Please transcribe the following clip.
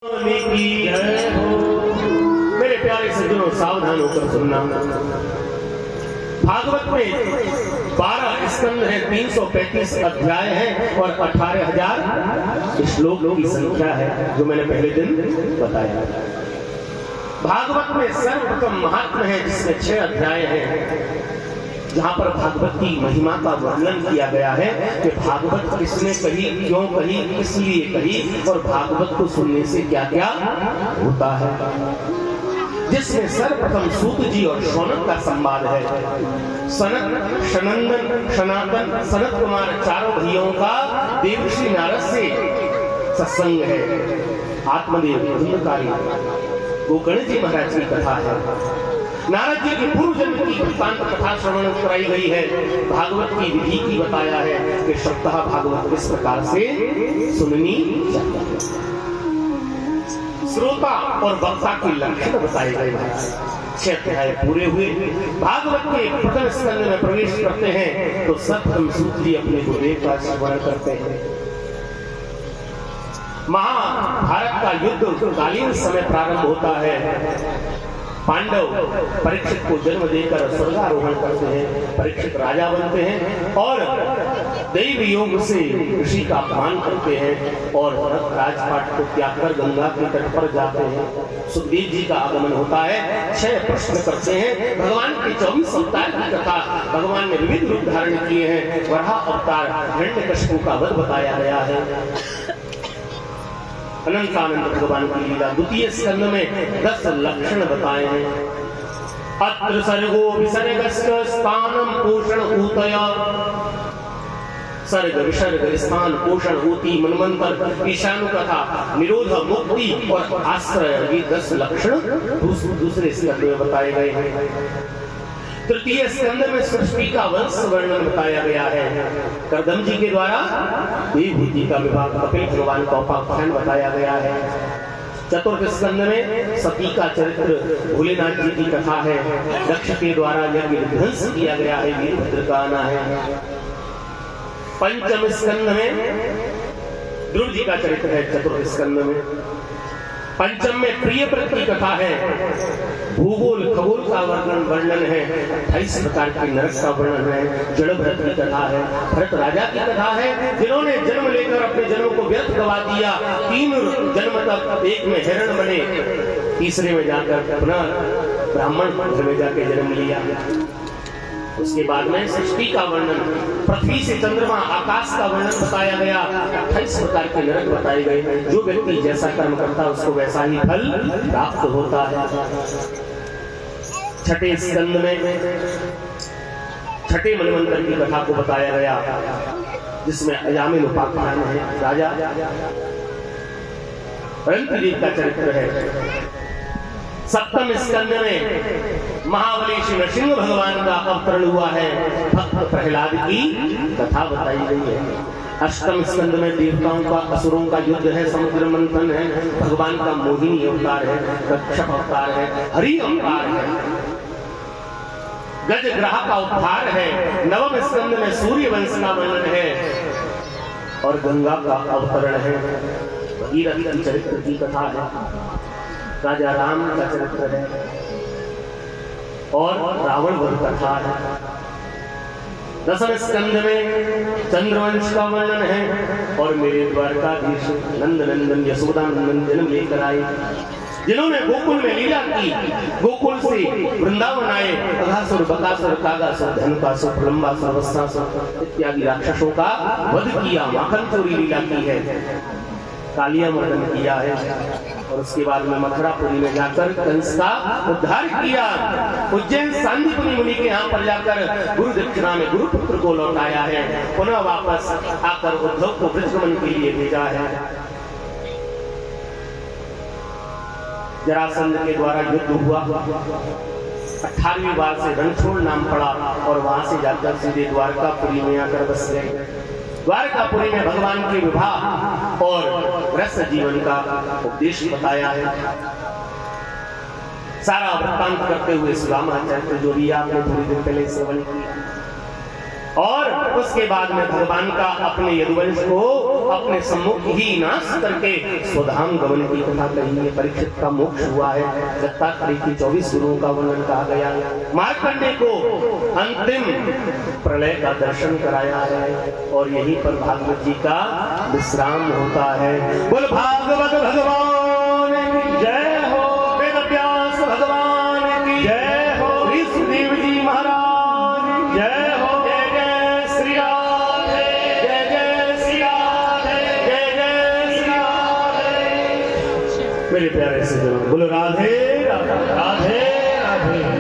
की जय हो। मेरे प्यारे सज्जनों, सावधान होकर सुनना। भागवत में 12 स्कंद है, 335 अध्याय है और 18,000 श्लोक की संख्या है, जो मैंने पहले दिन बताया। भागवत में सर्वप्रथम महात्म्य है, जिसमें 6 अध्याय हैं, जहां पर भागवत की महिमा का वर्णन किया गया है कि भागवत किसने कही, क्यों कही, इसलिए कही और भागवत को सुनने से क्या क्या होता है। जिसमें सर्वप्रथम सूत जी और शौनक का संवाद है। सनत, सनंदन, सनातन, सनत कुमार चारों भाइयों का देवर्षि नारद से सत्संग है। आत्मदेव धुंधकारी गोकर्ण जी महाराज की कथा है। नारद जी की पूर्व जन्म की वृत्तांत कथा श्रवण कराई गई है। भागवत की विधि की बताया है कि सप्ताह भागवत इस प्रकार से सुननी चाहिए। श्रोता और वक्ता के लक्षण बताए गए हैं। 6 अध्याय पूरे हुए। भागवत के प्रथम स्कंद में प्रवेश करते हैं तो सर्वप्रथम सूत जी अपने गुरुदेव का स्मरण करते हैं। महाभारत का युद्ध कालीन समय प्रारंभ होता है। पांडव परीक्षित को जन्म देकर स्वर्गारोहण करते हैं। परीक्षित राजा बनते हैं और दैव योग से ऋषि का अपमान करते हैं और राजपाट को त्याग कर गंगा के तट पर जाते हैं। सुखदेव जी का आगमन होता है। 6 प्रश्न करते हैं। भगवान के 24 अवतार की कथा, भगवान ने विविध रूप धारण किए हैं। वराह अवतार हिरण्यकशिपु का वध बताया गया है। अनंतानंद भगवान की लीला द्वितीय स्कंद में 10 लक्षण बताए हैं। अत्र सर्गो विसर्गस्य स्थानम पोषण ऊतया। सर्ग विसर्ग स्थान पोषण ऊती मनमंत्र ईशानु कथा निरोध मुक्ति और आश्रय, ये 10 लक्षण दूसरे स्कंद में बताए गए हैं। तृतीय स्कंद में सृष्टि का वंश वर्णन बताया गया है। कर्दम जी के द्वारा देवहूति का विवाह, कपिल भगवान का उपाख्यान बताया गया है। चतुर्थ स्कंद में सती का चरित्र, भोलेनाथ जी की कथा है। दक्ष के द्वारा यज्ञ ध्वंस किया गया है, वीरभद्र का आना है। पंचम स्कंद में ध्रुव जी का चरित्र है। चतुर्थ स्कंद में पंचम में प्रियव्रत की कथा है। भूगोल खगोल का वर्णन है। 28 प्रकार के नरक का वर्णन है। जड़भरत की कथा है। भरत राजा की कथा है, जिन्होंने जन्म लेकर अपने जन्म को व्यर्थ गवा दिया। 3 जन्म तक, एक में हिरण बने, तीसरे में जाकर पुनः ब्राह्मण घर में जाकर जन्म लिया। उसके बाद में सृष्टि का वर्णन, पृथ्वी से चंद्रमा, आकाश का वर्णन बताया गया। 28 प्रकार के नरक बताए गए। जो व्यक्ति जैसा कर्म करता है उसको वैसा ही फल प्राप्त होता है। छठे स्कंद में छठे मनमंत्र की कथा को बताया गया, जिसमें अजामिल उपाख्यान है। राजा रंतदेव का चरित्र है। सप्तम स्कंद में महाबली श्री नरसिंह भगवान का अवतरण हुआ है। भक्त प्रहलाद की कथा बताई गई है। अष्टम स्कंद में देवताओं का असुरों का युद्ध है, समुद्र मंथन है। भगवान का मोहिनी अवतार है, रक्षक अवतार है, हरि अवतार है। गजग्रह का उद्धार है। नवम स्कंद में सूर्य वंश का वर्णन है और गंगा का अवतरण है। भगीरथ की चरित्र की कथा है। राजा राम का चरित्र है और रावण वध कथा है। दसम स्कंद में चंद्रवंश का वर्णन है और मेरे द्वारकाधीश नंद नंदन यशोदा नंदन जन्म लेकर आए, जिन्होंने गोकुल में लीला की। गोकुल से वृंदावन आए। अघासुर, बकासुर, कागासुर, धनुकासुर, प्रलंबासुर, वत्सासुर इत्यादि राक्षसों का वध किया। माखन चोरी लीला की है। कालिया मर्दन किया है और उसके बाद में मथुरापुरी में जाकर कंस का उद्धार किया। उज्जैन सांदीपनि मुनि के यहाँ पर जाकर गुरु दक्षिणा में गुरुपुत्र को लौटाया है। पुनः वापस आकर उद्धव को ब्रजगमन के लिए भेजा है। जरासंध के द्वारा युद्ध हुआ। 18वीं बार से रणछोड़ नाम पड़ा और वहां से जाकर सीधे द्वारकापुरी में आकर बस गए। द्वारकापुरी में भगवान के विवाह और रस जीवन का उपदेश बताया है। सारा वृत्तांत करते हुए सुदामाचार्य जो भी आपने थोड़ी देर पहले सेवन किया और उसके बाद में भगवान का अपने यदुवंश को अपने सम्मुख ही नाश करके स्वधाम गमन की कथा कही है। परीक्षित का मोक्ष हुआ है, दत्तात्रेय की 24 गुरुओं का वर्णन कहा गया, मार्कंडेय को अंतिम प्रलय का दर्शन कराया है और यहीं पर भागवत जी का विश्राम होता है। बोल भागवत भगवान की जय हो, वेद व्यास भगवान की जय हो, श्री सुखदेव जी महाराज जय हो। जय जय श्री राधे, जय जय श्री राधे, जय जय श्री राधे। मेरे प्यारे से बोलो राधे राधे राधे राधे।